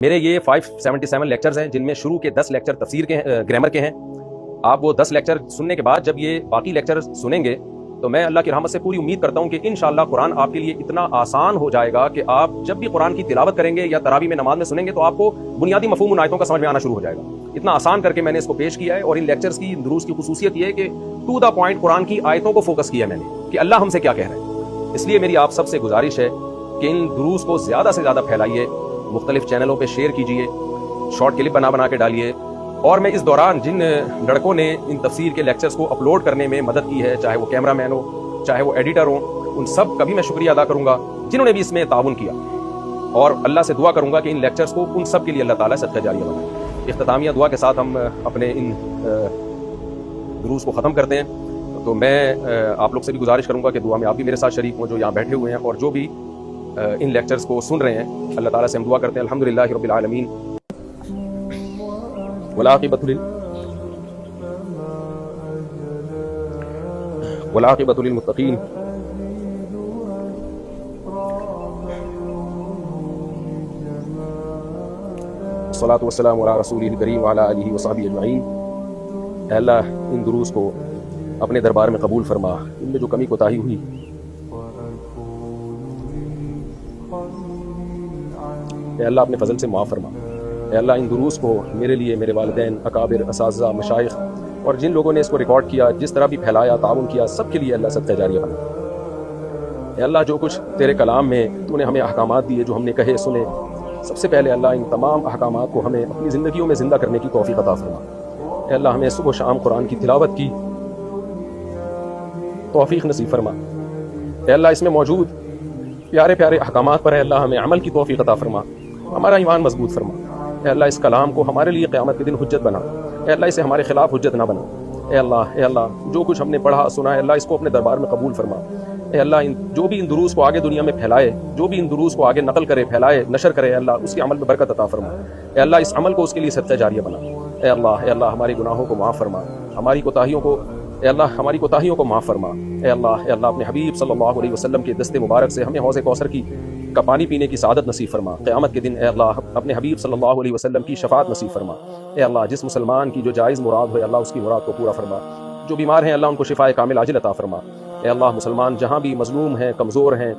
میرے یہ 577 لیکچرز ہیں، جن میں شروع کے 10 لیکچر تفسیر کے گرامر کے ہیں۔ آپ وہ 10 لیکچر سننے کے بعد جب یہ باقی لیکچر سنیں گے تو میں اللہ کی رحمت سے پوری امید کرتا ہوں کہ انشاءاللہ قرآن آپ کے لیے اتنا آسان ہو جائے گا کہ آپ جب بھی قرآن کی تلاوت کریں گے یا تراویح میں نماز میں سنیں گے تو آپ کو بنیادی مفہوم ان آیتوں کا سمجھ میں آنا شروع ہو جائے گا۔ اتنا آسان کر کے میں نے اس کو پیش کیا ہے، اور ان لیکچرز کی دروس کی خصوصیت یہ ہے کہ ٹو دا پوائنٹ قرآن کی آیتوں کو فوکس کیا میں نے کہ اللہ ہم سے کیا کہہ رہے ہیں۔ اس لیے میری آپ سب سے گزارش ہے کہ ان دروس کو زیادہ سے زیادہ پھیلائیے، مختلف چینلوں پہ شیئر کیجیے، شارٹ کلپ بنا کے ڈالیے۔ اور میں اس دوران جن لڑکوں نے ان تفسیر کے لیکچرز کو اپلوڈ کرنے میں مدد کی ہے، چاہے وہ کیمرہ مین ہو، چاہے وہ ایڈیٹر ہوں، ان سب کا بھی میں شکریہ ادا کروں گا جنہوں نے بھی اس میں تعاون کیا، اور اللہ سے دعا کروں گا کہ ان لیکچرز کو ان سب کے لیے اللہ تعالیٰ صدقہ جاریہ بنائے۔ اختتامیہ دعا کے ساتھ ہم اپنے ان دروس کو ختم کرتے ہیں۔ تو میں آپ لوگ سے بھی گزارش کروں گا کہ دعا میں آپ بھی میرے ساتھ شریک ہوں، جو یہاں بیٹھے ہوئے ہیں اور جو بھی ان لیکچرز کو سن رہے ہیں۔ اللہ تعالیٰ سے ہم دعا کرتے ہیں الحمدللہ رب العالمین، والعاقبۃ للمتقین، الصلاۃ والسلام علی رسولہ الکریم وعلی آلہ وصحبہ اجمعین۔ اے اللہ ان دروس کو اپنے دربار میں قبول فرما، ان میں جو کمی کوتاہی ہوئی اے اللہ اپنے فضل سے معاف فرما۔ اے اللہ ان دروس کو میرے لیے، میرے والدین، اکابر، اساتذہ، مشائخ اور جن لوگوں نے اس کو ریکارڈ کیا، جس طرح بھی پھیلایا، تعاون کیا، سب کے لیے اللہ صدقہ جاریہ بنا۔ اے اللہ جو کچھ تیرے کلام میں تو نے ہمیں احکامات دیے، جو ہم نے کہے سنے، سب سے پہلے اللہ ان تمام احکامات کو ہمیں اپنی زندگیوں میں زندہ کرنے کی توفیق عطا فرما۔ اے اللہ ہمیں صبح و شام قرآن کی تلاوت کی توفیق نصیب فرما۔ اے اللہ اس میں موجود پیارے پیارے احکامات پر اے اللہ ہمیں عمل کی توفیق عطا فرما، ہمارا ایمان مضبوط فرما۔ اے اللہ اس کلام کو ہمارے لیے قیامت کے دن حجت بنا، اے اللہ اسے ہمارے خلاف حجت نہ بنا۔ اے اللہ جو کچھ ہم نے پڑھا سنا ہے، اللہ اس کو اپنے دربار میں قبول فرما۔ اے اللہ جو بھی ان دروس کو آگے دنیا میں پھیلائے، جو بھی ان دروس کو آگے نقل کرے، پھیلائے، نشر کرے، اے اللہ اس کے عمل میں برکت عطا فرما۔ اے اللہ اس عمل کو اس کے لیے صدقہ جاریہ بنا۔ اے اللہ ہماری گناہوں کو معاف فرما، ہماری کوتاہیوں کو معاف فرما۔ اے اللہ اپنے حبیب صلی اللہ علیہ وسلم کے دست مبارک سے ہمیں حوض کوثر کا پانی پینے کی سعادت نصیب فرما۔ قیامت کے دن اے اللہ اپنے حبیب صلی اللہ علیہ وسلم کی شفاعت نصیب فرما۔ اے اللہ جس مسلمان کی جو جائز مراد ہو، اللہ اس کی مراد کو پورا فرما۔ جو بیمار ہیں اللہ ان کو شفاء کامل عاجل عطا فرما۔ اے اللہ مسلمان جہاں بھی مظلوم ہیں، کمزور ہیں،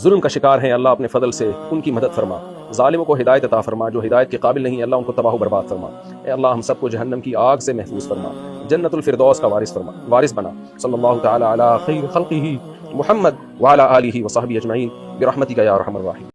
ظلم کا شکار ہیں، اللہ اپنے فضل سے ان کی مدد فرما۔ ظالموں کو ہدایت عطا فرما، جو ہدایت کے قابل نہیں اللہ ان کو تباہ و برباد فرما۔ اے اللہ ہم سب کو جہنم کی آگ سے محفوظ فرما، جنت الفردوس کا وارث بنا۔ صلی اللہ تعالی علی خیر خلقہ محمد وعلی آلہ وصحبہ اجمعین برحمتک یا ارحم الراحمین۔